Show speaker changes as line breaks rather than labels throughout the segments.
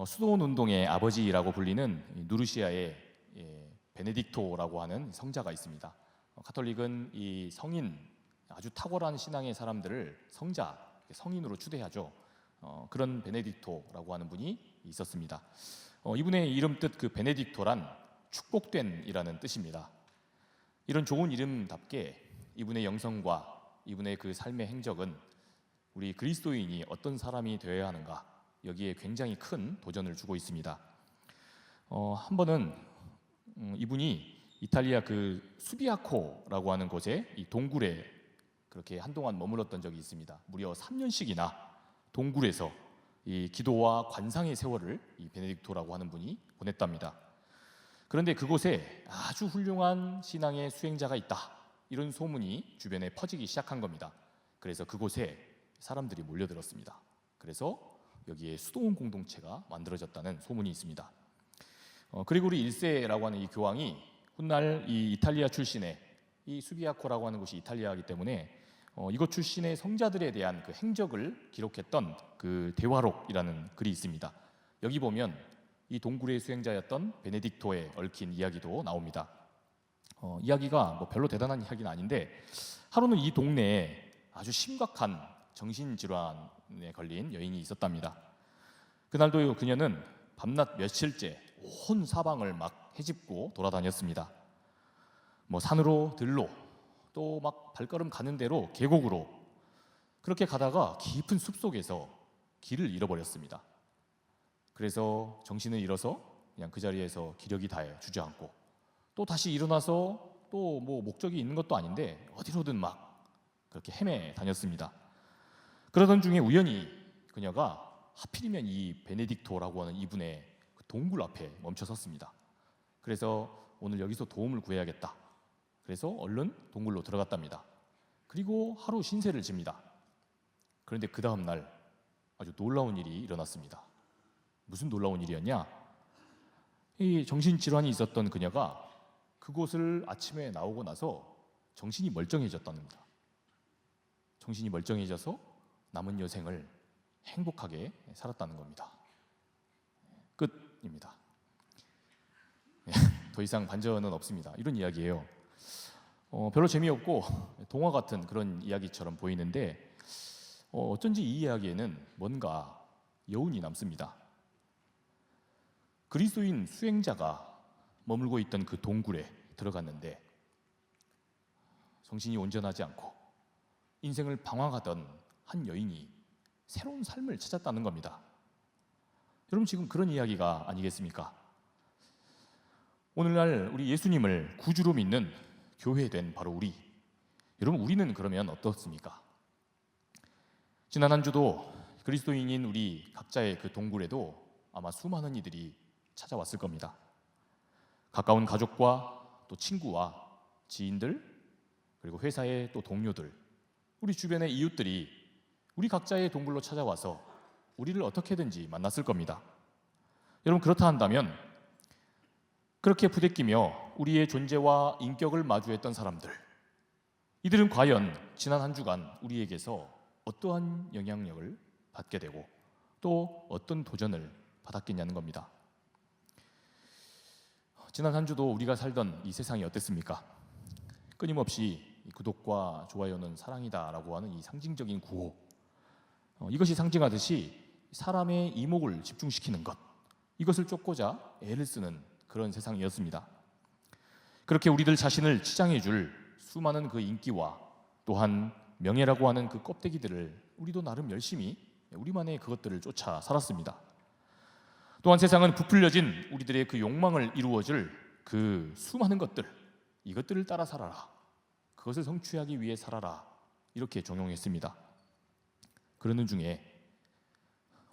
수도원 운동의 아버지라고 불리는 누르시아의 베네딕토라고 하는 성자가 있습니다. 가톨릭은 이 성인, 아주 탁월한 신앙의 사람들을 성자, 성인으로 추대하죠. 그런 베네딕토라고 하는 분이 있었습니다. 이분의 이름 뜻 그 베네딕토란 축복된이라는 뜻입니다. 이런 좋은 이름답게 이분의 영성과 이분의 그 삶의 행적은 우리 그리스도인이 어떤 사람이 되어야 하는가, 여기에 굉장히 큰 도전을 주고 있습니다. 한 번은 이분이 이탈리아 그 수비아코라고 하는 곳에 이 동굴에 그렇게 한동안 머물렀던 적이 있습니다. 무려 3년씩이나 동굴에서 이 기도와 관상의 세월을 이 베네딕토라고 하는 분이 보냈답니다. 그런데 그곳에 아주 훌륭한 신앙의 수행자가 있다, 이런 소문이 주변에 퍼지기 시작한 겁니다. 그래서 그곳에 사람들이 몰려들었습니다. 그래서 여기에 수도원 공동체가 만들어졌다는 소문이 있습니다. 그리고리 1세라고 하는 이 교황이 훗날 이 이탈리아 출신의 이 수비아코라고 하는 곳이 이탈리아이기 때문에 이곳 출신의 성자들에 대한 그 행적을 기록했던 그 대화록이라는 글이 있습니다. 여기 보면 이 동굴의 수행자였던 베네딕토에 얽힌 이야기도 나옵니다. 이야기가 뭐 별로 대단한 이야기는 아닌데, 하루는 이 동네에 아주 심각한 정신질환에 걸린 여인이 있었답니다. 그날도 그녀는 밤낮 며칠째 온 사방을 막 헤집고 돌아다녔습니다. 뭐 산으로 들로, 또 막 발걸음 가는 대로 계곡으로, 그렇게 가다가 깊은 숲속에서 길을 잃어버렸습니다. 그래서 정신을 잃어서 그냥 그 자리에서 기력이 다해 주저앉고, 또 다시 일어나서 또 뭐 목적이 있는 것도 아닌데 어디로든 막 그렇게 헤매 다녔습니다. 그러던 중에 우연히 그녀가 하필이면 이 베네딕토라고 하는 이분의 그 동굴 앞에 멈춰 섰습니다. 그래서 오늘 여기서 도움을 구해야겠다. 그래서 얼른 동굴로 들어갔답니다. 그리고 하루 신세를 집니다. 그런데 그 다음 날 아주 놀라운 일이 일어났습니다. 무슨 놀라운 일이었냐? 이 정신질환이 있었던 그녀가 그곳을 아침에 나오고 나서 정신이 멀쩡해졌다는 겁니다. 정신이 멀쩡해져서 남은 여생을 행복하게 살았다는 겁니다. 끝입니다. 더 이상 반전은 없습니다. 이런 이야기예요. 별로 재미없고 동화 같은 그런 이야기처럼 보이는데 어쩐지 이 이야기에는 뭔가 여운이 남습니다. 그리스도인 수행자가 머물고 있던 그 동굴에 들어갔는데 정신이 온전하지 않고 인생을 방황하던 한 여인이 새로운 삶을 찾았다는 겁니다. 여러분, 지금 그런 이야기가 아니겠습니까? 오늘날 우리 예수님을 구주로 믿는 교회된 바로 우리, 여러분, 우리는 그러면 어떻습니까? 지난 한 주도 그리스도인인 우리 각자의 그 동굴에도 아마 수많은 이들이 찾아왔을 겁니다. 가까운 가족과 또 친구와 지인들, 그리고 회사의 또 동료들, 우리 주변의 이웃들이 우리 각자의 동굴로 찾아와서 우리를 어떻게든지 만났을 겁니다. 여러분, 그렇다 한다면 그렇게 부대끼며 우리의 존재와 인격을 마주했던 사람들, 이들은 과연 지난 한 주간 우리에게서 어떠한 영향력을 받게 되고 또 어떤 도전을 받았겠냐는 겁니다. 지난 한 주도 우리가 살던 이 세상이 어땠습니까? 끊임없이 구독과 좋아요는 사랑이다라고 하는 이 상징적인 구호, 이것이 상징하듯이 사람의 이목을 집중시키는 것, 이것을 쫓고자 애를 쓰는 그런 세상이었습니다. 그렇게 우리들 자신을 치장해 줄 수많은 그 인기와 또한 명예라고 하는 그 껍데기들을 우리도 나름 열심히 우리만의 그것들을 쫓아 살았습니다. 또한 세상은 부풀려진 우리들의 그 욕망을 이루어줄 그 수많은 것들, 이것들을 따라 살아라, 그것을 성취하기 위해 살아라, 이렇게 종용했습니다. 그러는 중에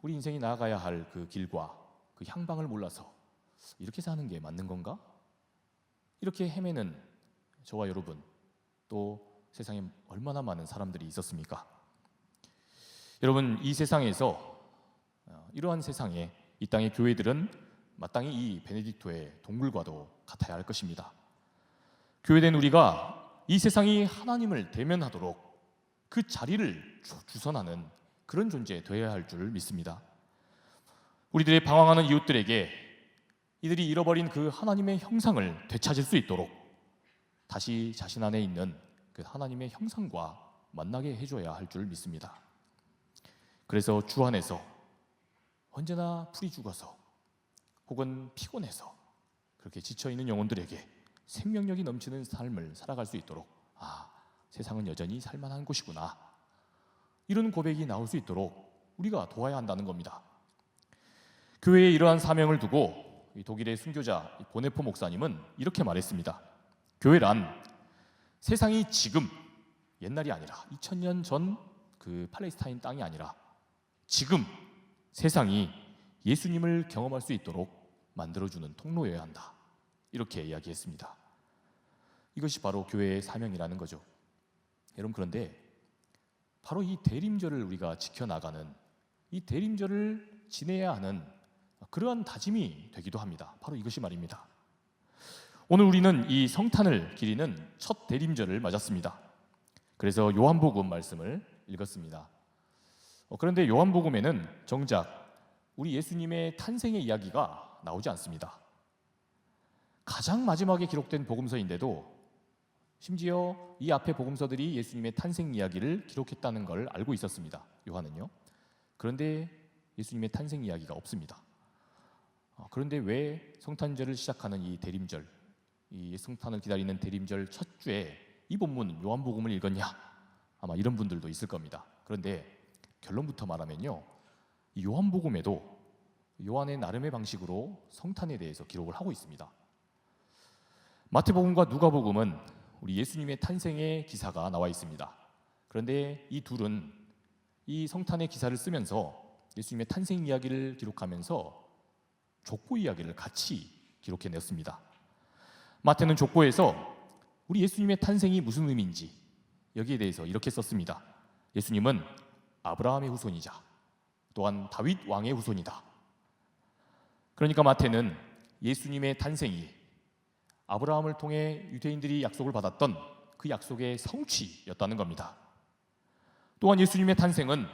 우리 인생이 나아가야 할 그 길과 그 향방을 몰라서 이렇게 사는 게 맞는 건가? 이렇게 헤매는 저와 여러분, 또 세상에 얼마나 많은 사람들이 있었습니까? 여러분, 이 세상에서, 이러한 세상에 이 땅의 교회들은 마땅히 이 베네딕토의 동굴과도 같아야 할 것입니다. 교회된 우리가 이 세상이 하나님을 대면하도록 그 자리를 주선하는 그런 존재 되어야 할 줄 믿습니다. 우리들의 방황하는 이웃들에게 이들이 잃어버린 그 하나님의 형상을 되찾을 수 있도록 다시 자신 안에 있는 그 하나님의 형상과 만나게 해줘야 할 줄 믿습니다. 그래서 주 안에서 언제나 풀이 죽어서 혹은 피곤해서 그렇게 지쳐있는 영혼들에게 생명력이 넘치는 삶을 살아갈 수 있도록 세상은 여전히 살만한 곳이구나, 이런 고백이 나올 수 있도록 우리가 도와야 한다는 겁니다. 교회에 이러한 사명을 두고 독일의 순교자 보네포 목사님은 이렇게 말했습니다. 교회란 세상이 지금, 옛날이 아니라 2000년 전 그 팔레스타인 땅이 아니라 지금 세상이 예수님을 경험할 수 있도록 만들어주는 통로여야 한다, 이렇게 이야기했습니다. 이것이 바로 교회의 사명이라는 거죠. 여러분, 그런데 바로 이 대림절을 우리가 지켜나가는, 이 대림절을 지내야 하는 그러한 다짐이 되기도 합니다. 바로 이것이 말입니다. 오늘 우리는 이 성탄을 기리는 첫 대림절을 맞았습니다. 그래서 요한복음 말씀을 읽었습니다. 그런데 요한복음에는 정작 우리 예수님의 탄생의 이야기가 나오지 않습니다. 가장 마지막에 기록된 복음서인데도 심지어 이 앞에 복음서들이 예수님의 탄생 이야기를 기록했다는 걸 알고 있었습니다. 요한은요. 그런데 예수님의 탄생 이야기가 없습니다. 그런데 왜 성탄절을 시작하는 이 대림절, 이 성탄을 기다리는 대림절 첫 주에 이 본문 요한복음을 읽었냐? 아마 이런 분들도 있을 겁니다. 그런데 결론부터 말하면요, 이 요한복음에도 요한의 나름의 방식으로 성탄에 대해서 기록을 하고 있습니다. 마태복음과 누가복음은 우리 예수님의 탄생의 기사가 나와 있습니다. 그런데 이 둘은 이 성탄의 기사를 쓰면서 예수님의 탄생 이야기를 기록하면서 족보 이야기를 같이 기록해냈습니다. 마태는 족보에서 우리 예수님의 탄생이 무슨 의미인지 여기에 대해서 이렇게 썼습니다. 예수님은 아브라함의 후손이자 또한 다윗 왕의 후손이다. 그러니까 마태는 예수님의 탄생이 아브라함을 통해 유대인들이 약속을 받았던 그 약속의 성취였다는 겁니다. 또한 예수님의 탄생은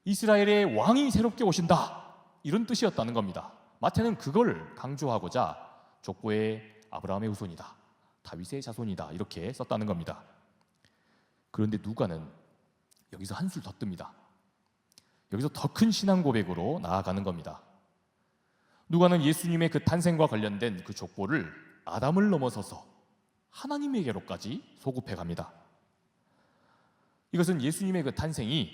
이스라엘의 왕이 새롭게 오신다, 이런 뜻이었다는 겁니다. 마태는 그걸 강조하고자 족보에 아브라함의 후손이다, 다윗의 자손이다, 이렇게 썼다는 겁니다. 그런데 누가는 여기서 한술 더 뜹니다. 여기서 더 큰 신앙 고백으로 나아가는 겁니다. 누가는 예수님의 그 탄생과 관련된 그 족보를 아담을 넘어서서 하나님에게로까지 소급해 갑니다. 이것은 예수님의 그 탄생이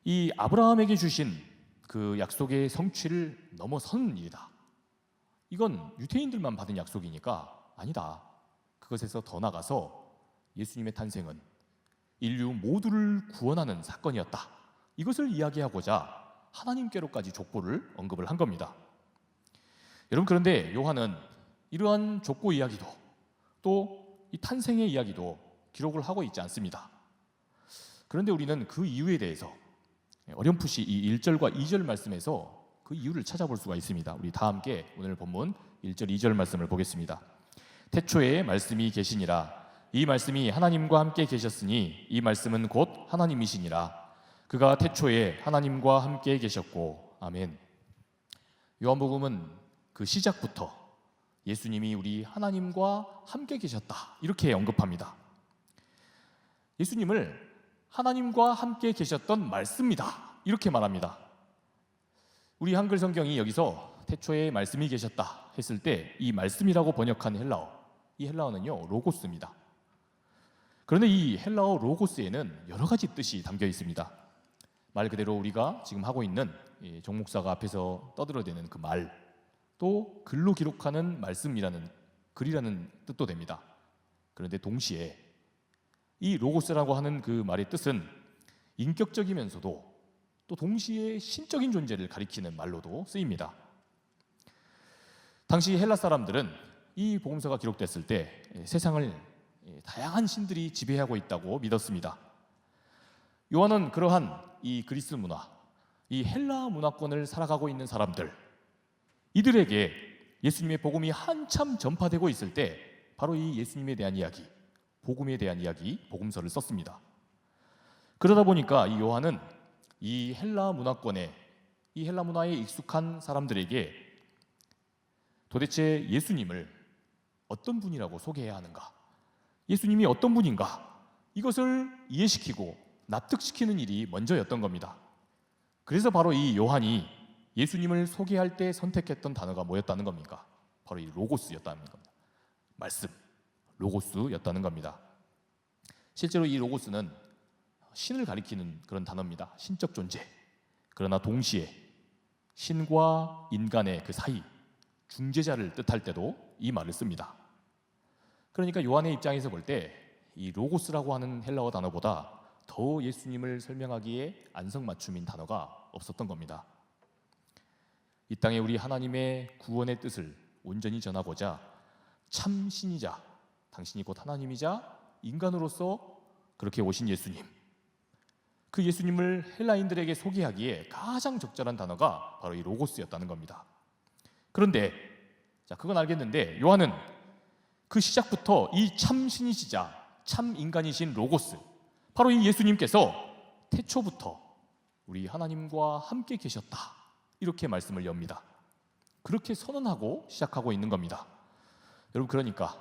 이 아브라함에게 주신 그 약속의 성취를 넘어선 일이다. 이건 유대인들만 받은 약속이니까 아니다. 그것에서 더 나가서 예수님의 탄생은 인류 모두를 구원하는 사건이었다. 이것을 이야기하고자 하나님께로까지 족보를 언급을 한 겁니다. 여러분, 그런데 요한은 이러한 족보 이야기도 또 이 탄생의 이야기도 기록을 하고 있지 않습니다. 그런데 우리는 그 이유에 대해서 어렴풋이 이 1절과 2절 말씀에서 그 이유를 찾아볼 수가 있습니다. 우리 다 함께 오늘 본문 1절, 2절 말씀을 보겠습니다. 태초에 말씀이 계시니라. 이 말씀이 하나님과 함께 계셨으니 이 말씀은 곧 하나님이시니라. 그가 태초에 하나님과 함께 계셨고. 아멘. 요한복음은 그 시작부터 예수님이 우리 하나님과 함께 계셨다, 이렇게 언급합니다. 예수님을 하나님과 함께 계셨던 말씀이다, 이렇게 말합니다. 우리 한글 성경이 여기서 태초에 말씀이 계셨다 했을 때 이 말씀이라고 번역한 헬라어, 이 헬라어는요 로고스입니다. 그런데 이 헬라어 로고스에는 여러 가지 뜻이 담겨 있습니다. 말 그대로 우리가 지금 하고 있는 정 목사가 앞에서 떠들어대는 그 말, 또 글로 기록하는 말씀이라는, 글이라는 뜻도 됩니다. 그런데 동시에 이 로고스라고 하는 그 말의 뜻은 인격적이면서도 또 동시에 신적인 존재를 가리키는 말로도 쓰입니다. 당시 헬라 사람들은 이 복음서가 기록됐을 때 세상을 다양한 신들이 지배하고 있다고 믿었습니다. 요한은 그러한 이 그리스 문화, 이 헬라 문화권을 살아가고 있는 사람들, 이들에게 예수님의 복음이 한참 전파되고 있을 때 바로 이 예수님에 대한 이야기, 복음에 대한 이야기, 복음서를 썼습니다. 그러다 보니까 이 요한은 이 헬라 문화권의 이 헬라 문화에 익숙한 사람들에게 도대체 예수님을 어떤 분이라고 소개해야 하는가, 예수님이 어떤 분인가, 이것을 이해시키고 납득시키는 일이 먼저였던 겁니다. 그래서 바로 이 요한이 예수님을 소개할 때 선택했던 단어가 뭐였다는 겁니까? 바로 이 로고스였다는 겁니다. 말씀, 로고스였다는 겁니다. 실제로 이 로고스는 신을 가리키는 그런 단어입니다. 신적 존재. 그러나 동시에 신과 인간의 그 사이, 중재자를 뜻할 때도 이 말을 씁니다. 그러니까 요한의 입장에서 볼 때 이 로고스라고 하는 헬라어 단어보다 더 예수님을 설명하기에 안성맞춤인 단어가 없었던 겁니다. 이 땅에 우리 하나님의 구원의 뜻을 온전히 전하고자 참 신이자, 당신이 곧 하나님이자 인간으로서 그렇게 오신 예수님, 그 예수님을 헬라인들에게 소개하기에 가장 적절한 단어가 바로 이 로고스였다는 겁니다. 그런데 그건 알겠는데 요한은 그 시작부터 이 참 신이시자 참 인간이신 로고스, 바로 이 예수님께서 태초부터 우리 하나님과 함께 계셨다, 이렇게 말씀을 엽니다. 그렇게 선언하고 시작하고 있는 겁니다. 여러분, 그러니까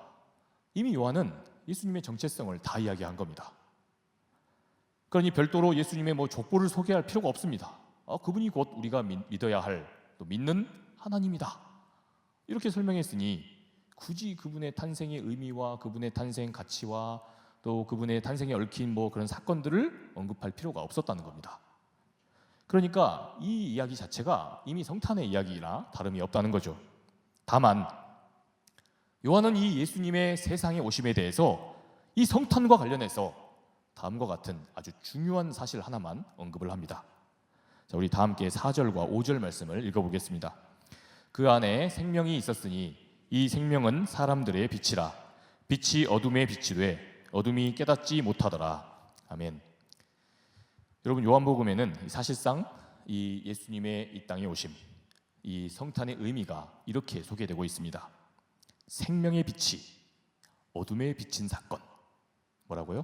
이미 요한은 예수님의 정체성을 다 이야기한 겁니다. 그러니 별도로 예수님의 족보를 소개할 필요가 없습니다. 그분이 곧 우리가 믿어야 할, 또 믿는 하나님이다, 이렇게 설명했으니 굳이 그분의 탄생의 의미와 그분의 탄생 가치와 또 그분의 탄생에 얽힌 그런 사건들을 언급할 필요가 없었다는 겁니다. 그러니까 이 이야기 자체가 이미 성탄의 이야기나 다름이 없다는 거죠. 다만 요한은 이 예수님의 세상에 오심에 대해서 이 성탄과 관련해서 다음과 같은 아주 중요한 사실 하나만 언급을 합니다. 자, 우리 다 함께 4절과 5절 말씀을 읽어보겠습니다. 그 안에 생명이 있었으니 이 생명은 사람들의 빛이라. 빛이 어둠에 비치되 어둠이 깨닫지 못하더라. 아멘. 여러분, 요한복음에는 사실상 이 예수님의 이 땅에 오심, 이 성탄의 의미가 이렇게 소개되고 있습니다. 생명의 빛이 어둠에 비친 사건. 뭐라고요?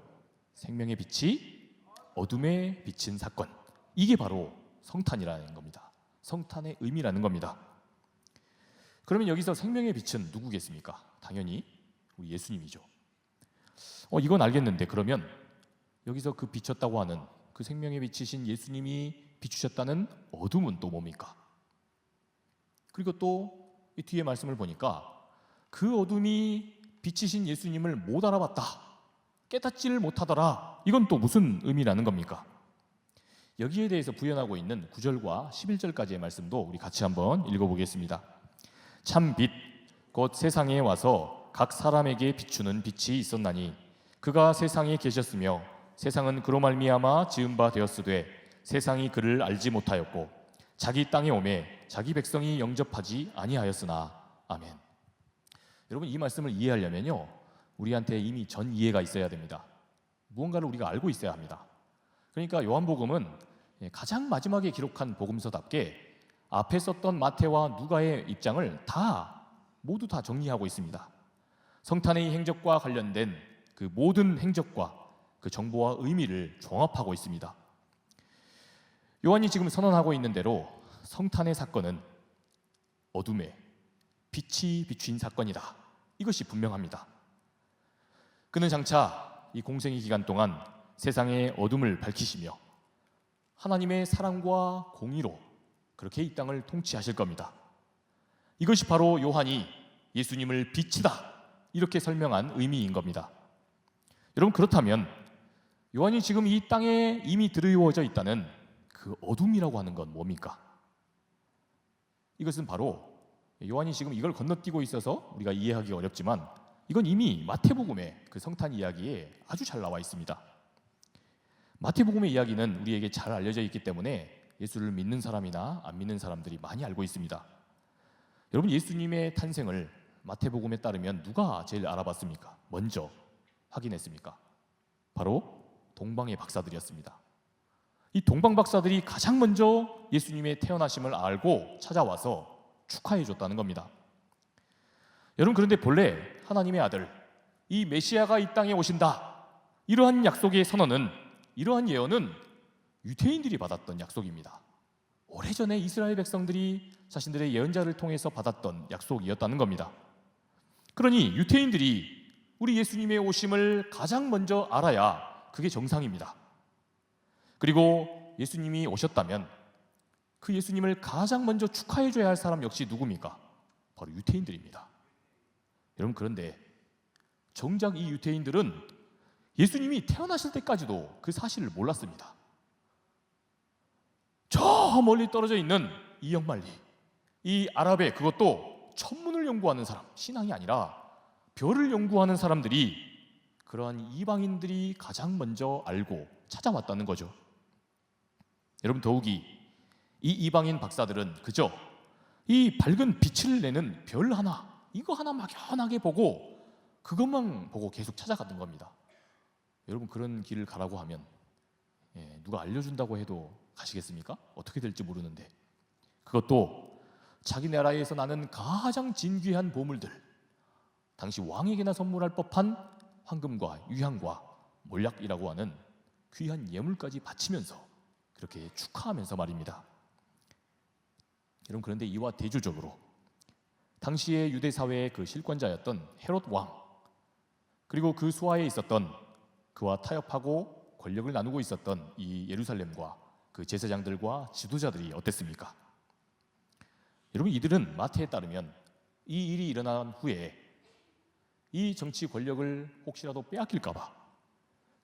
생명의 빛이 어둠에 비친 사건. 이게 바로 성탄이라는 겁니다. 성탄의 의미라는 겁니다. 그러면 여기서 생명의 빛은 누구겠습니까? 당연히 우리 예수님이죠. 이건 알겠는데 그러면 여기서 그 비쳤다고 하는 그 생명의 빛이신 예수님이 비추셨다는 어둠은 또 뭡니까? 그리고 또 이 뒤에 말씀을 보니까 그 어둠이 빛이신 예수님을 못 알아봤다, 깨닫지를 못하더라, 이건 또 무슨 의미라는 겁니까? 여기에 대해서 부연하고 있는 9절과 11절까지의 말씀도 우리 같이 한번 읽어보겠습니다. 참 빛, 곧 세상에 와서 각 사람에게 비추는 빛이 있었나니 그가 세상에 계셨으며 세상은 그로 말미암아 지은 바 되었으되 세상이 그를 알지 못하였고 자기 땅에 오매 자기 백성이 영접하지 아니하였으나. 아멘. 여러분, 이 말씀을 이해하려면요, 우리한테 이미 전 이해가 있어야 됩니다. 무언가를 우리가 알고 있어야 합니다. 그러니까 요한복음은 가장 마지막에 기록한 복음서답게 앞에 썼던 마태와 누가의 입장을 모두 다 정리하고 있습니다. 성탄의 행적과 관련된 그 모든 행적과 그 정보와 의미를 종합하고 있습니다. 요한이 지금 선언하고 있는 대로 성탄의 사건은 어둠에 빛이 비추인 사건이다, 이것이 분명합니다. 그는 장차 이 공생의 기간 동안 세상의 어둠을 밝히시며 하나님의 사랑과 공의로 그렇게 이 땅을 통치하실 겁니다. 이것이 바로 요한이 예수님을 빛이다, 이렇게 설명한 의미인 겁니다. 여러분, 그렇다면 요한이 지금 이 땅에 이미 드리워져 있다는 그 어둠이라고 하는 건 뭡니까? 이것은 바로 요한이 지금 이걸 건너뛰고 있어서 우리가 이해하기 어렵지만 이건 이미 마태복음의 그 성탄 이야기에 아주 잘 나와 있습니다. 마태복음의 이야기는 우리에게 잘 알려져 있기 때문에 예수를 믿는 사람이나 안 믿는 사람들이 많이 알고 있습니다. 여러분, 예수님의 탄생을 마태복음에 따르면 누가 제일 알아봤습니까? 먼저 확인했습니까? 바로 동방의 박사들이었습니다. 이 동방 박사들이 가장 먼저 예수님의 태어나심을 알고 찾아와서 축하해 줬다는 겁니다. 여러분, 그런데 본래 하나님의 아들, 이 메시아가 이 땅에 오신다, 이러한 약속의 선언은, 이러한 예언은 유대인들이 받았던 약속입니다. 오래전에 이스라엘 백성들이 자신들의 예언자를 통해서 받았던 약속이었다는 겁니다. 그러니 유대인들이 우리 예수님의 오심을 가장 먼저 알아야 그게 정상입니다. 그리고 예수님이 오셨다면 그 예수님을 가장 먼저 축하해줘야 할 사람 역시 누굽니까? 바로 유대인들입니다. 여러분, 그런데 정작 이 유대인들은 예수님이 태어나실 때까지도 그 사실을 몰랐습니다. 저 멀리 떨어져 있는 이 영말리, 이 아랍의, 그것도 천문을 연구하는 사람, 신앙이 아니라 별을 연구하는 사람들이 그러한 이방인들이 가장 먼저 알고 찾아왔다는 거죠. 여러분, 더욱이 이 이방인 박사들은 그저 이 밝은 빛을 내는 별 하나, 이거 하나 막연하게 보고 그것만 보고 계속 찾아갔던 겁니다. 여러분, 그런 길을 가라고 하면 누가 알려준다고 해도 가시겠습니까? 어떻게 될지 모르는데, 그것도 자기 나라에서 나는 가장 진귀한 보물들, 당시 왕에게나 선물할 법한 황금과 유향과 몰약이라고 하는 귀한 예물까지 바치면서 그렇게 축하하면서 말입니다. 여러분, 그런데 이와 대조적으로 당시의 유대 사회의 그 실권자였던 헤롯 왕, 그리고 그 수하에 있었던 그와 타협하고 권력을 나누고 있었던 이 예루살렘과 그 제사장들과 지도자들이 어땠습니까? 여러분, 이들은 마태에 따르면 이 일이 일어난 후에 이 정치 권력을 혹시라도 빼앗길까 봐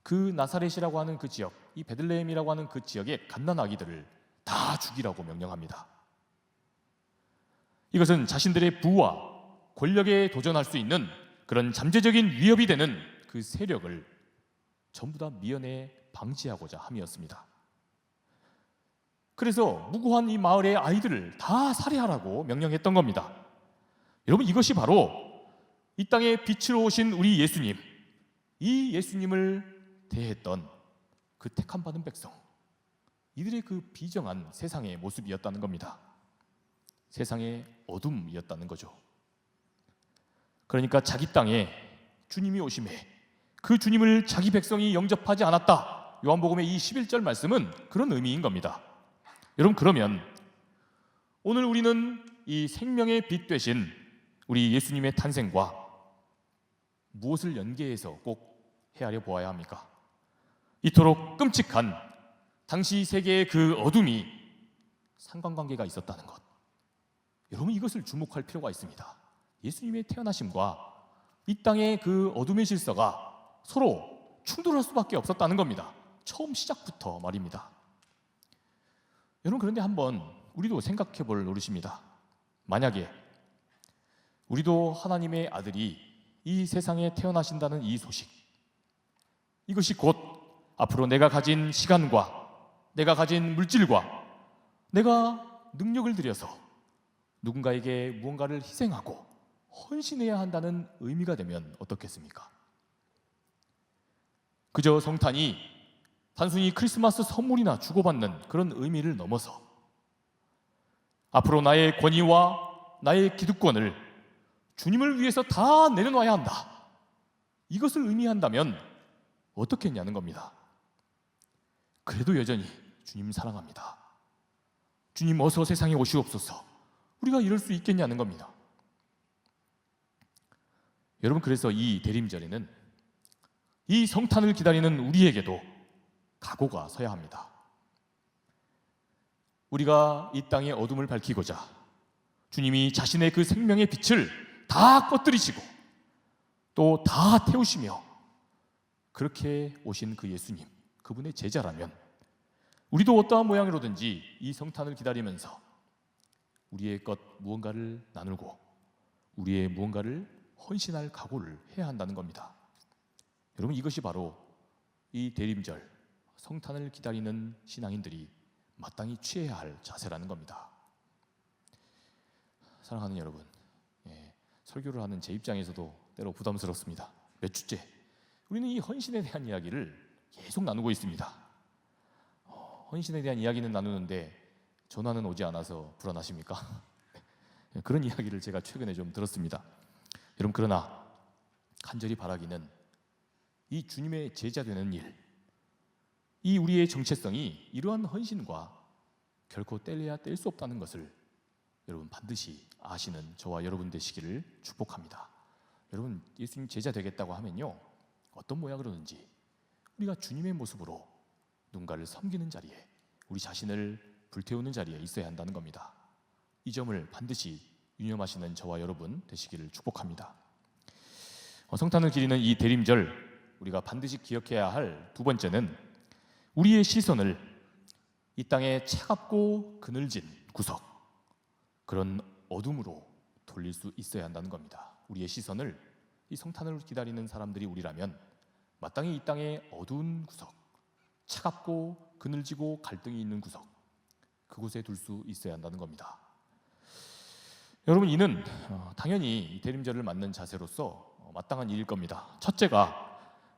그 나사렛이라고 하는 그 지역, 이 베들레헴이라고 하는 그 지역의 갓난아기들을 다 죽이라고 명령합니다. 이것은 자신들의 부와 권력에 도전할 수 있는 그런 잠재적인 위협이 되는 그 세력을 전부 다 미연에 방지하고자 함이었습니다. 그래서 무고한 이 마을의 아이들을 다 살해하라고 명령했던 겁니다. 여러분, 이것이 바로 이 땅에 빛으로 오신 우리 예수님, 이 예수님을 대했던 그 택함받은 백성, 이들의 그 비정한 세상의 모습이었다는 겁니다. 세상의 어둠이었다는 거죠. 그러니까 자기 땅에 주님이 오심에 그 주님을 자기 백성이 영접하지 않았다, 요한복음의 이 11절 말씀은 그런 의미인 겁니다. 여러분, 그러면 오늘 우리는 이 생명의 빛 되신 우리 예수님의 탄생과 무엇을 연계해서 꼭 헤아려 보아야 합니까? 이토록 끔찍한 당시 세계의 그 어둠이 상관관계가 있었다는 것, 여러분, 이것을 주목할 필요가 있습니다. 예수님의 태어나심과 이 땅의 그 어둠의 질서가 서로 충돌할 수밖에 없었다는 겁니다. 처음 시작부터 말입니다. 여러분, 그런데 한번 우리도 생각해 볼 노릇입니다. 만약에 우리도 하나님의 아들이 이 세상에 태어나신다는 이 소식, 이것이 곧 앞으로 내가 가진 시간과 내가 가진 물질과 내가 능력을 들여서 누군가에게 무언가를 희생하고 헌신해야 한다는 의미가 되면 어떻겠습니까? 그저 성탄이 단순히 크리스마스 선물이나 주고받는 그런 의미를 넘어서 앞으로 나의 권위와 나의 기득권을 주님을 위해서 다 내려놔야 한다, 이것을 의미한다면 어떻겠냐는 겁니다. 그래도 여전히 주님 사랑합니다, 주님 어서 세상에 오시옵소서, 우리가 이럴 수 있겠냐는 겁니다. 여러분, 그래서 이 대림절에는 이 성탄을 기다리는 우리에게도 각오가 서야 합니다. 우리가 이 땅의 어둠을 밝히고자 주님이 자신의 그 생명의 빛을 다 꺼뜨리시고 또 다 태우시며 그렇게 오신 그 예수님, 그분의 제자라면 우리도 어떠한 모양으로든지 이 성탄을 기다리면서 우리의 것 무언가를 나누고 우리의 무언가를 헌신할 각오를 해야 한다는 겁니다. 여러분, 이것이 바로 이 대림절 성탄을 기다리는 신앙인들이 마땅히 취해야 할 자세라는 겁니다. 사랑하는 여러분, 설교를 하는 제 입장에서도 때로 부담스럽습니다. 몇 주째 우리는 이 헌신에 대한 이야기를 계속 나누고 있습니다. 헌신에 대한 이야기는 나누는데 전화는 오지 않아서 불안하십니까? 그런 이야기를 제가 최근에 좀 들었습니다. 여러분, 그러나 간절히 바라기는 이 주님의 제자 되는 일, 이 우리의 정체성이 이러한 헌신과 결코 뗄래야 뗄 수 없다는 것을 여러분 반드시 아시는 저와 여러분 되시기를 축복합니다. 여러분, 예수님 제자 되겠다고 하면요, 어떤 모양으로든지 우리가 주님의 모습으로 누군가를 섬기는 자리에, 우리 자신을 불태우는 자리에 있어야 한다는 겁니다. 이 점을 반드시 유념하시는 저와 여러분 되시기를 축복합니다. 성탄을 기리는 이 대림절, 우리가 반드시 기억해야 할 두 번째는 우리의 시선을 이 땅의 차갑고 그늘진 구석, 그런 어둠으로 돌릴 수 있어야 한다는 겁니다. 우리의 시선을, 이 성탄을 기다리는 사람들이 우리라면 마땅히 이 땅의 어두운 구석, 차갑고 그늘지고 갈등이 있는 구석, 그곳에 둘 수 있어야 한다는 겁니다. 여러분, 이는 당연히 이 대림절을 맞는 자세로서 마땅한 일일 겁니다. 첫째가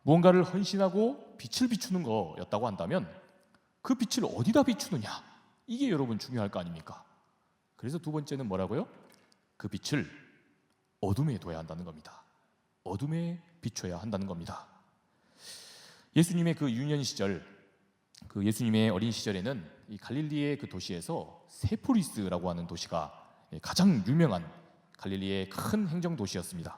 무언가를 헌신하고 빛을 비추는 거였다고 한다면 그 빛을 어디다 비추느냐, 이게 여러분 중요할 거 아닙니까? 그래서 두 번째는 뭐라고요? 그 빛을 어둠에 둬야 한다는 겁니다. 어둠에 비춰야 한다는 겁니다. 예수님의 그 유년 시절, 그 예수님의 어린 시절에는 이 갈릴리의 그 도시에서 세포리스라고 하는 도시가 가장 유명한 갈릴리의 큰 행정 도시였습니다.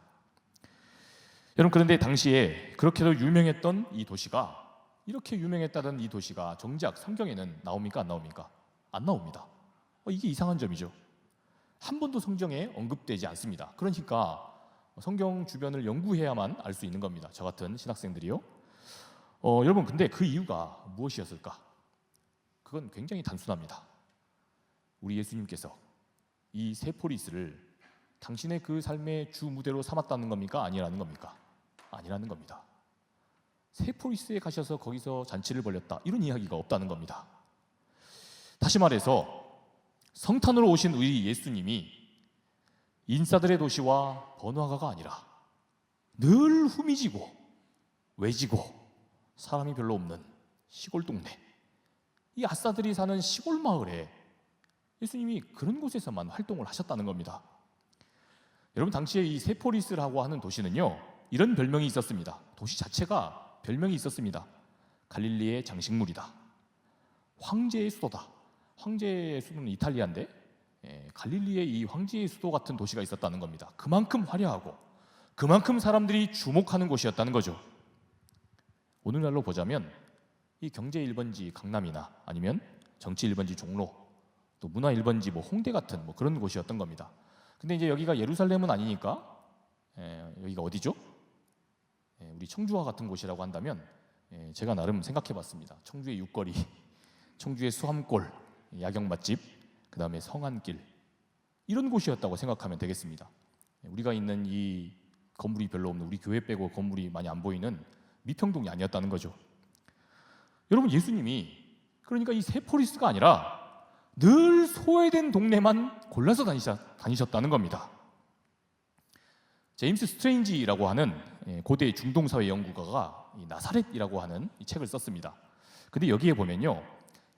여러분, 그런데 당시에 그렇게도 유명했던 이 도시가, 이렇게 유명했다던 이 도시가 정작 성경에는 나옵니까? 안 나옵니까? 안 나옵니다. 이게 이상한 점이죠. 한 번도 성경에 언급되지 않습니다. 그러니까 성경 주변을 연구해야만 알 수 있는 겁니다. 저 같은 신학생들이요. 여러분, 근데 그 이유가 무엇이었을까? 그건 굉장히 단순합니다. 우리 예수님께서 이 세포리스를 당신의 그 삶의 주 무대로 삼았다는 겁니까? 아니라는 겁니까? 아니라는 겁니다. 세포리스에 가셔서 거기서 잔치를 벌였다, 이런 이야기가 없다는 겁니다. 다시 말해서 성탄으로 오신 우리 예수님이 인싸들의 도시와 번화가가 아니라 늘 후미지고 외지고 사람이 별로 없는 시골 동네, 이 아싸들이 사는 시골 마을에 예수님이 그런 곳에서만 활동을 하셨다는 겁니다. 여러분, 당시에 이 세포리스라고 하는 도시는요, 이런 별명이 있었습니다. 도시 자체가 별명이 있었습니다. 갈릴리의 장식물이다, 황제의 수도다. 황제의 수도는 이탈리아인데 갈릴리의 이 황제의 수도 같은 도시가 있었다는 겁니다. 그만큼 화려하고 그만큼 사람들이 주목하는 곳이었다는 거죠. 오늘날로 보자면 이 경제 1번지 강남이나 아니면 정치 1번지 종로, 또 문화 1번지 뭐 홍대 같은 뭐 그런 곳이었던 겁니다. 근데 이제 여기가 예루살렘은 아니니까 여기가 어디죠? 우리 청주와 같은 곳이라고 한다면 제가 나름 생각해봤습니다. 청주의 육거리, 청주의 수함골, 야경 맛집, 그 다음에 성안길, 이런 곳이었다고 생각하면 되겠습니다. 우리가 있는 이 건물이 별로 없는, 우리 교회 빼고 건물이 많이 안 보이는 미평동이 아니었다는 거죠. 여러분, 예수님이 그러니까 이 세포리스가 아니라 늘 소외된 동네만 골라서 다니셨다는 겁니다. 제임스 스트레인지라고 하는 고대 중동사회 연구가가 이 나사렛이라고 하는 이 책을 썼습니다. 근데 여기에 보면요,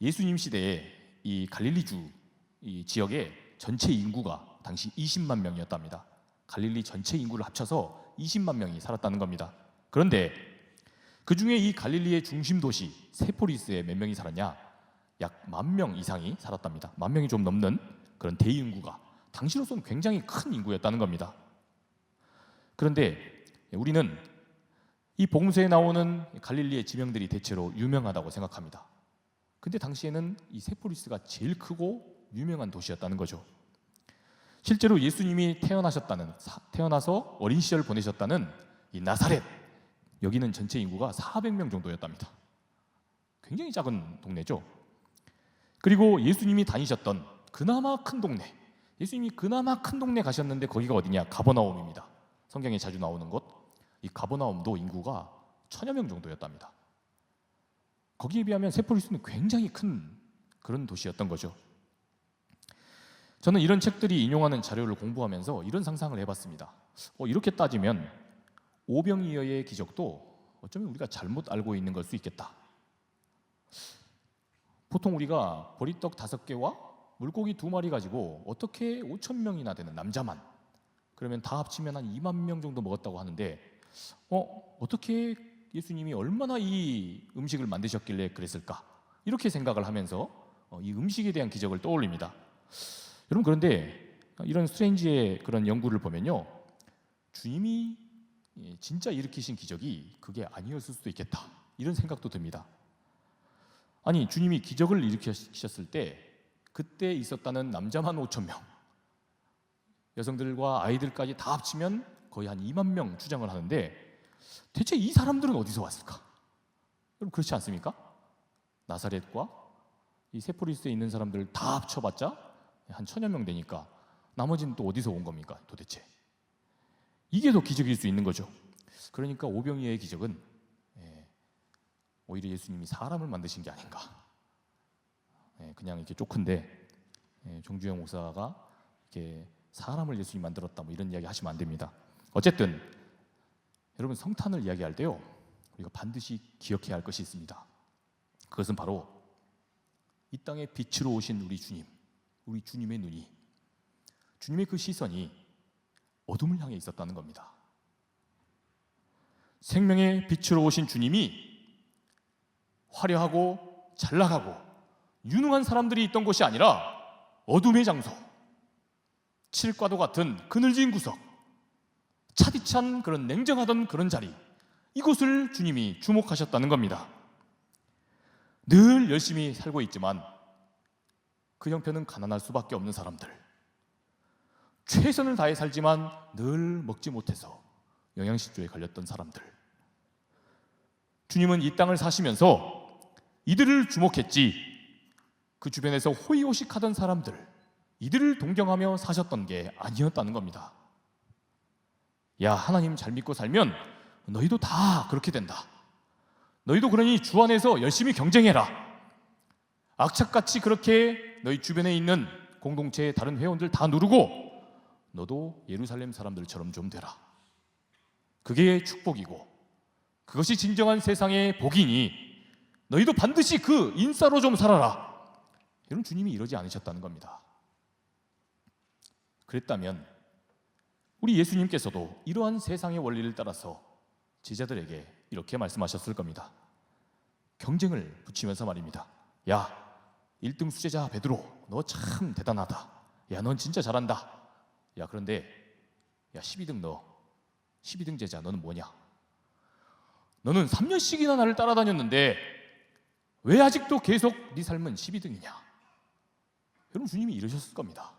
예수님 시대에 이 갈릴리주 이 지역의 전체 인구가 당시 20만 명이었답니다. 갈릴리 전체 인구를 합쳐서 20만 명이 살았다는 겁니다. 그런데 그 중에 이 갈릴리의 중심 도시 세포리스에 몇 명이 살았냐? 약 10,000명 이상이 살았답니다. 10,000명이 좀 넘는 그런 대인구가 당시로서는 굉장히 큰 인구였다는 겁니다. 그런데 우리는 이 복음서에 나오는 갈릴리의 지명들이 대체로 유명하다고 생각합니다. 근데 당시에는 이 세포리스가 제일 크고 유명한 도시였다는 거죠. 실제로 예수님이 태어나서 어린 시절을 보내셨다는 이 나사렛, 여기는 전체 인구가 400명 정도였답니다. 굉장히 작은 동네죠. 그리고 예수님이 다니셨던 그나마 큰 동네, 예수님이 그나마 큰 동네 가셨는데 거기가 어디냐? 가버나움입니다. 성경에 자주 나오는 곳, 이 가버나움도 인구가 1,000여 명 정도였답니다. 거기에 비하면 세포리스는 굉장히 큰 그런 도시였던 거죠. 저는 이런 책들이 인용하는 자료를 공부하면서 이런 상상을 해봤습니다. 이렇게 따지면 오병이어의 기적도 어쩌면 우리가 잘못 알고 있는 걸 수 있겠다. 보통 우리가 보리떡 5개와 물고기 2마리 가지고 어떻게 5,000명이나 되는 남자만, 그러면 다 합치면 한 2만 명 정도 먹었다고 하는데 어떻게 예수님이 얼마나 이 음식을 만드셨길래 그랬을까? 이렇게 생각을 하면서 이 음식에 대한 기적을 떠올립니다. 여러분, 그런데 이런 스트레인지의 그런 연구를 보면요, 주님이 진짜 일으키신 기적이 그게 아니었을 수도 있겠다, 이런 생각도 듭니다. 아니, 주님이 기적을 일으키셨을 때 그때 있었다는 남자만 5,000명, 여성들과 아이들까지 다 합치면 거의 한 2만 명 추정을 하는데, 대체 이 사람들은 어디서 왔을까? 여러분, 그렇지 않습니까? 나사렛과 이 세포리스에 있는 사람들 다 합쳐봤자 한 1,000여 명 되니까 나머지는 또 어디서 온 겁니까 도대체? 이게 더 기적일 수 있는 거죠. 그러니까 오병이어의 기적은 오히려 예수님이 사람을 만드신 게 아닌가. 그냥 이렇게 쪼큰데 정주영 목사가 이렇게 사람을 예수님이 만들었다, 뭐 이런 이야기 하시면 안 됩니다. 어쨌든 여러분, 성탄을 이야기할 때요, 우리가 반드시 기억해야 할 것이 있습니다. 그것은 바로 이 땅에 빛으로 오신 우리 주님, 우리 주님의 눈이, 주님의 그 시선이 어둠을 향해 있었다는 겁니다. 생명의 빛으로 오신 주님이 화려하고 잘 나가고 유능한 사람들이 있던 곳이 아니라 어둠의 장소, 칠과도 같은 그늘진 구석, 차디찬 그런 냉정하던 그런 자리, 이곳을 주님이 주목하셨다는 겁니다. 늘 열심히 살고 있지만 그 형편은 가난할 수밖에 없는 사람들, 최선을 다해 살지만 늘 먹지 못해서 영양실조에 걸렸던 사람들, 주님은 이 땅을 사시면서 이들을 주목했지, 그 주변에서 호의호식하던 사람들, 이들을 동경하며 사셨던 게 아니었다는 겁니다. 야, 하나님 잘 믿고 살면 너희도 다 그렇게 된다. 너희도 그러니 주 안에서 열심히 경쟁해라. 악착같이 그렇게 너희 주변에 있는 공동체의 다른 회원들 다 누르고 너도 예루살렘 사람들처럼 좀 되라. 그게 축복이고 그것이 진정한 세상의 복이니 너희도 반드시 그 인싸로 좀 살아라. 여러분, 주님이 이러지 않으셨다는 겁니다. 그랬다면 우리 예수님께서도 이러한 세상의 원리를 따라서 제자들에게 이렇게 말씀하셨을 겁니다. 경쟁을 붙이면서 말입니다. 야, 1등 수제자 베드로, 너 참 대단하다. 야, 넌 진짜 잘한다. 야, 그런데 야, 12등 너, 12등 제자 너는 뭐냐? 너는 3년씩이나 나를 따라다녔는데 왜 아직도 계속 네 삶은 12등이냐? 여러분, 주님이 이러셨을 겁니다.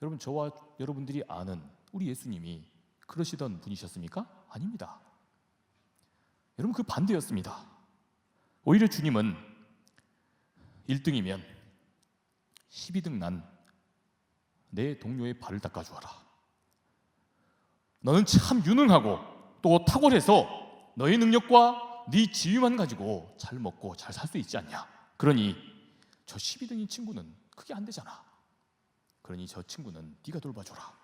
여러분, 저와 여러분들이 아는 우리 예수님이 그러시던 분이셨습니까? 아닙니다. 여러분, 그 반대였습니다. 오히려 주님은 1등이면 12등 난 내 동료의 발을 닦아주어라. 너는 참 유능하고 또 탁월해서 너의 능력과 네 지위만 가지고 잘 먹고 잘 살 수 있지 않냐? 그러니 저 12등인 친구는 그게 안 되잖아. 그러니 저 친구는 네가 돌봐줘라.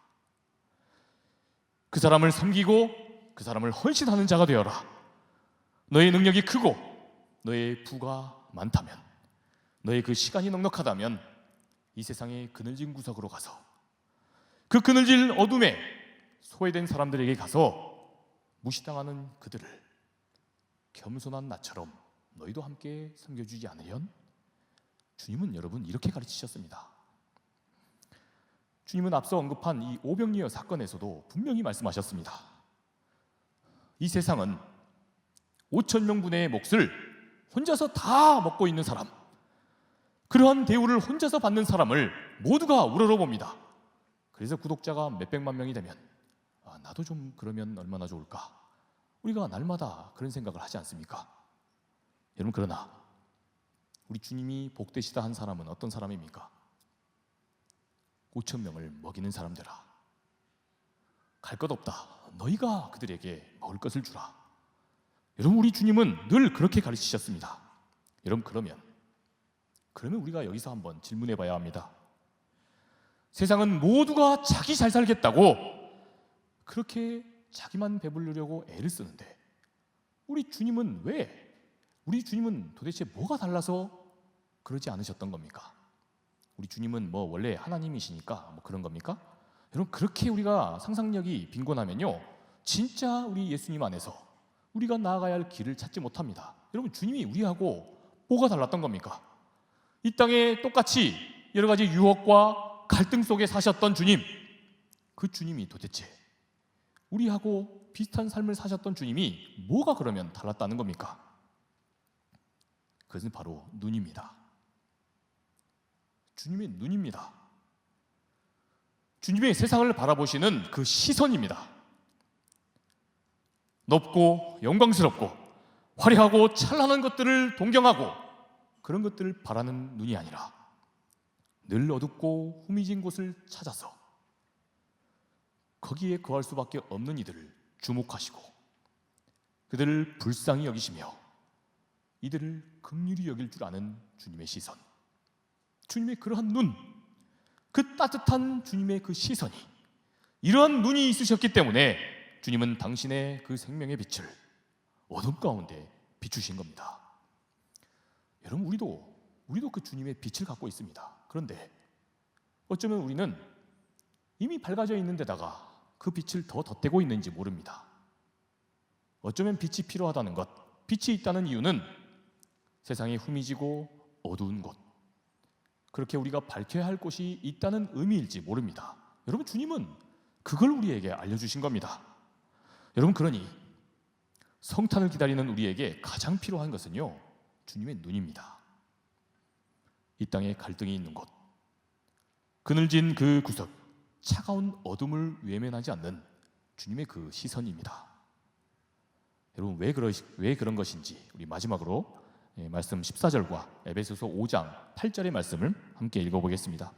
그 사람을 섬기고 그 사람을 헌신하는 자가 되어라. 너의 능력이 크고 너의 부가 많다면, 너의 그 시간이 넉넉하다면 이 세상의 그늘진 구석으로 가서 그 그늘진 어둠에 소외된 사람들에게 가서 무시당하는 그들을 겸손한 나처럼 너희도 함께 섬겨주지 않으련? 주님은 여러분 이렇게 가르치셨습니다. 주님은 앞서 언급한 이 오병이어 사건에서도 분명히 말씀하셨습니다. 이 세상은 5,000명분의 몫을 혼자서 다 먹고 있는 사람, 그러한 대우를 혼자서 받는 사람을 모두가 우러러봅니다. 그래서 구독자가 몇백만 명이 되면 나도 좀 그러면 얼마나 좋을까? 우리가 날마다 그런 생각을 하지 않습니까? 여러분, 그러나 우리 주님이 복되시다 한 사람은 어떤 사람입니까? 5,000명을 먹이는 사람들아, 갈 것 없다. 너희가 그들에게 먹을 것을 주라. 여러분, 우리 주님은 늘 그렇게 가르치셨습니다. 여러분, 그러면 우리가 여기서 한번 질문해 봐야 합니다. 세상은 모두가 자기 잘 살겠다고 그렇게 자기만 배부르려고 애를 쓰는데 우리 주님은 도대체 뭐가 달라서 그러지 않으셨던 겁니까? 우리 주님은 뭐 원래 하나님이시니까 뭐 그런 겁니까? 여러분, 그렇게 우리가 상상력이 빈곤하면요, 진짜 우리 예수님 안에서 우리가 나아가야 할 길을 찾지 못합니다. 여러분, 주님이 우리하고 뭐가 달랐던 겁니까? 이 땅에 똑같이 여러 가지 유혹과 갈등 속에 사셨던 주님, 그 주님이 도대체 우리하고 비슷한 삶을 사셨던 주님이 뭐가 그러면 달랐다는 겁니까? 그것은 바로 눈입니다. 주님의 눈입니다. 주님의 세상을 바라보시는 그 시선입니다. 높고 영광스럽고 화려하고 찬란한 것들을 동경하고 그런 것들을 바라는 눈이 아니라 늘 어둡고 후미진 곳을 찾아서 거기에 거할 수밖에 없는 이들을 주목하시고 그들을 불쌍히 여기시며 이들을 긍휼히 여길 줄 아는 주님의 시선, 주님의 그러한 눈, 그 따뜻한 주님의 그 시선이, 이러한 눈이 있으셨기 때문에 주님은 당신의 그 생명의 빛을 어둠 가운데 비추신 겁니다. 여러분, 우리도 그 주님의 빛을 갖고 있습니다. 그런데 어쩌면 우리는 이미 밝아져 있는 데다가 그 빛을 더 덧대고 있는지 모릅니다. 어쩌면 빛이 필요하다는 것, 빛이 있다는 이유는 세상이 후미지고 어두운 곳, 그렇게 우리가 밝혀야 할 곳이 있다는 의미일지 모릅니다. 여러분, 주님은 그걸 우리에게 알려주신 겁니다. 여러분, 그러니 성탄을 기다리는 우리에게 가장 필요한 것은요, 주님의 눈입니다. 이 땅에 갈등이 있는 곳, 그늘진 그 구석, 차가운 어둠을 외면하지 않는 주님의 그 시선입니다. 여러분, 왜 그런 것인지 우리 마지막으로 말씀 14절과 에베소서 5장 8절의 말씀을 함께 읽어보겠습니다.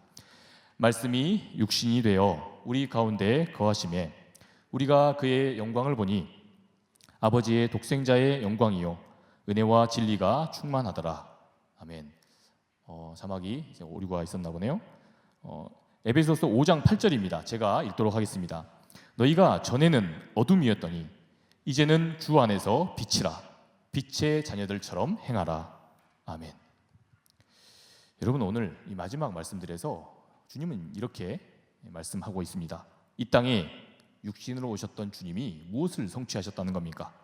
말씀이 육신이 되어 우리 가운데 거하심에 우리가 그의 영광을 보니 아버지의 독생자의 영광이요 은혜와 진리가 충만하더라. 아멘. 자막이 오류가 있었나 보네요. 에베소서 5장 8절입니다. 제가 읽도록 하겠습니다. 너희가 전에는 어둠이었더니 이제는 주 안에서 빛이라. 빛의 자녀들처럼 행하라. 아멘. 여러분, 오늘 이 마지막 말씀들에서 주님은 이렇게 말씀하고 있습니다. 이 땅에 육신으로 오셨던 주님이 무엇을 성취하셨다는 겁니까?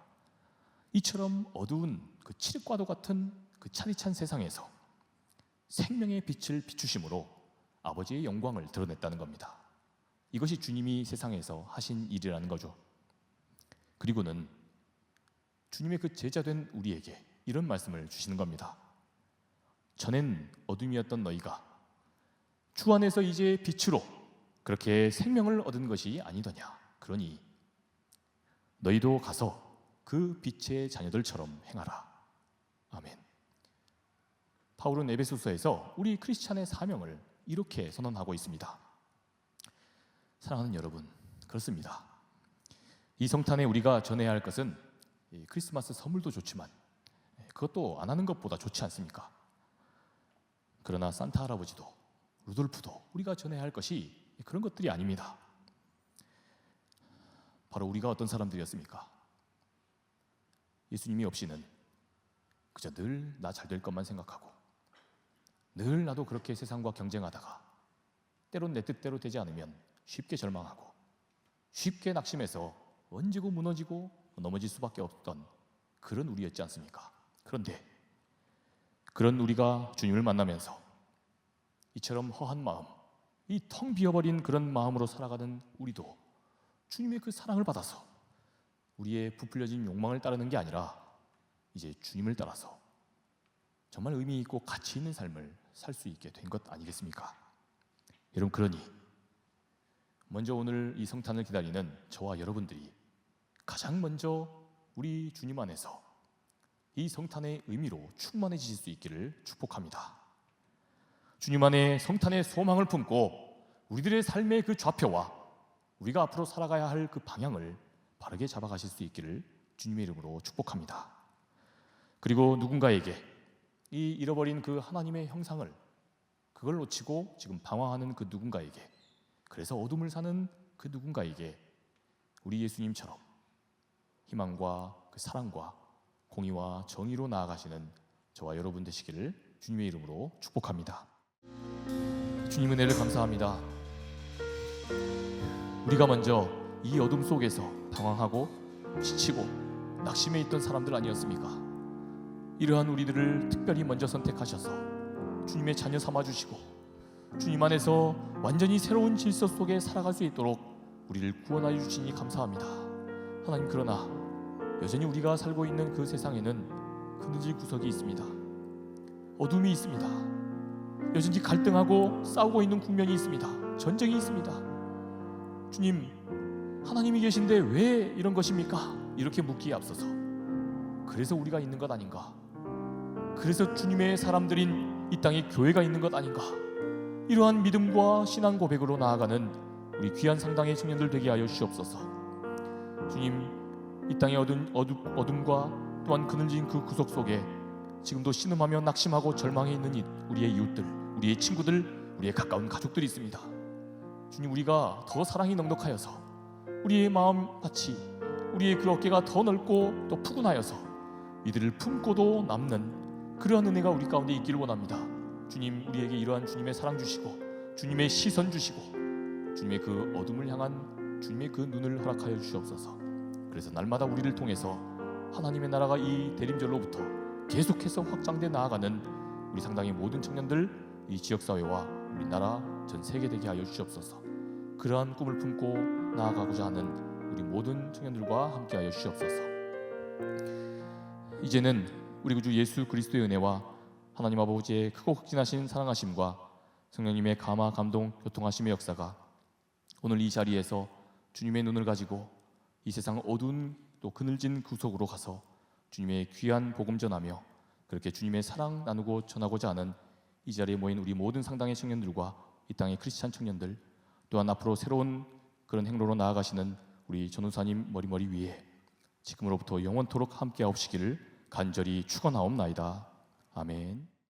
이처럼 어두운 그 칠흑과도 같은 그 차디찬 세상에서 생명의 빛을 비추심으로 아버지의 영광을 드러냈다는 겁니다. 이것이 주님이 세상에서 하신 일이라는 거죠. 그리고는 주님의 그 제자된 우리에게 이런 말씀을 주시는 겁니다. 전엔 어둠이었던 너희가 주 안에서 이제 빛으로 그렇게 생명을 얻은 것이 아니더냐. 그러니 너희도 가서 그 빛의 자녀들처럼 행하라. 아멘. 바울은 에베소서에서 우리 크리스찬의 사명을 이렇게 선언하고 있습니다. 사랑하는 여러분, 그렇습니다. 이 성탄에 우리가 전해야 할 것은 크리스마스 선물도 좋지만 그것도 안 하는 것보다 좋지 않습니까? 그러나 산타 할아버지도 루돌프도 우리가 전해야 할 것이 그런 것들이 아닙니다. 바로 우리가 어떤 사람들이었습니까? 예수님이 없이는 그저 늘 나 잘 될 것만 생각하고 늘 나도 그렇게 세상과 경쟁하다가 때론 내 뜻대로 되지 않으면 쉽게 절망하고 쉽게 낙심해서 언제고 무너지고 넘어질 수밖에 없던 그런 우리였지 않습니까? 그런데 그런 우리가 주님을 만나면서 이처럼 허한 마음, 이 텅 비어버린 그런 마음으로 살아가는 우리도 주님의 그 사랑을 받아서 우리의 부풀려진 욕망을 따르는 게 아니라 이제 주님을 따라서 정말 의미 있고 가치 있는 삶을 살 수 있게 된 것 아니겠습니까? 여러분, 그러니 먼저 오늘 이 성탄을 기다리는 저와 여러분들이 가장 먼저 우리 주님 안에서 이 성탄의 의미로 충만해지실 수 있기를 축복합니다. 주님 안에 성탄의 소망을 품고 우리들의 삶의 그 좌표와 우리가 앞으로 살아가야 할 그 방향을 바르게 잡아가실 수 있기를 주님의 이름으로 축복합니다. 그리고 누군가에게 이 잃어버린 그 하나님의 형상을 그걸 놓치고 지금 방황하는 그 누군가에게, 그래서 어둠을 사는 그 누군가에게 우리 예수님처럼 희망과 그 사랑과 공의와 정의로 나아가시는 저와 여러분 되시기를 주님의 이름으로 축복합니다. 주님 은혜를 감사합니다. 우리가 먼저 이 어둠 속에서 방황하고 지치고 낙심해 있던 사람들 아니었습니까? 이러한 우리들을 특별히 먼저 선택하셔서 주님의 자녀 삼아주시고 주님 안에서 완전히 새로운 질서 속에 살아갈 수 있도록 우리를 구원하여 주시니 감사합니다. 하나님, 그러나 여전히 우리가 살고 있는 그 세상에는 그늘질 구석이 있습니다. 어둠이 있습니다. 여전히 갈등하고 싸우고 있는 국면이 있습니다. 전쟁이 있습니다. 주님, 하나님이 계신데 왜 이런 것입니까? 이렇게 묻기에 앞서서 그래서 우리가 있는 것 아닌가? 그래서 주님의 사람들인 이 땅에 교회가 있는 것 아닌가? 이러한 믿음과 신앙 고백으로 나아가는 우리 귀한 상당의 청년들 되게 하여 주시옵소서. 주님, 이 땅의 어둠과 또한 그늘진 그 구석 속에 지금도 신음하며 낙심하고 절망해 있는 우리의 이웃들, 우리의 친구들, 우리의 가까운 가족들이 있습니다. 주님, 우리가 더 사랑이 넉넉하여서 우리의 마음같이 우리의 그 어깨가 더 넓고 또 푸근하여서 이들을 품고도 남는 그러한 은혜가 우리 가운데 있기를 원합니다. 주님, 우리에게 이러한 주님의 사랑 주시고 주님의 시선 주시고 주님의 그 어둠을 향한 주님의 그 눈을 허락하여 주시옵소서. 그래서 날마다 우리를 통해서 하나님의 나라가 이 대림절로부터 계속해서 확장돼 나아가는 우리 상당히 모든 청년들, 이 지역사회와 우리나라 전 세계 되게 하여 주시옵소서. 그러한 꿈을 품고 나아가고자 하는 우리 모든 청년들과 함께 하여 주시옵소서. 이제는 우리 구주 예수 그리스도의 은혜와 하나님 아버지의 크고 극진하신 사랑하심과 성령님의 감화 감동 교통하심의 역사가 오늘 이 자리에서 주님의 눈을 가지고 이 세상 어두운 또 그늘진 구석으로 가서 주님의 귀한 복음 전하며 그렇게 주님의 사랑 나누고 전하고자 하는 이 자리에 모인 우리 모든 상당의 청년들과 이 땅의 크리스찬 청년들, 또한 앞으로 새로운 그런 행로로 나아가시는 우리 전우사님 머리머리 위에 지금으로부터 영원토록 함께하옵시기를 간절히 축원하옵나이다. 아멘.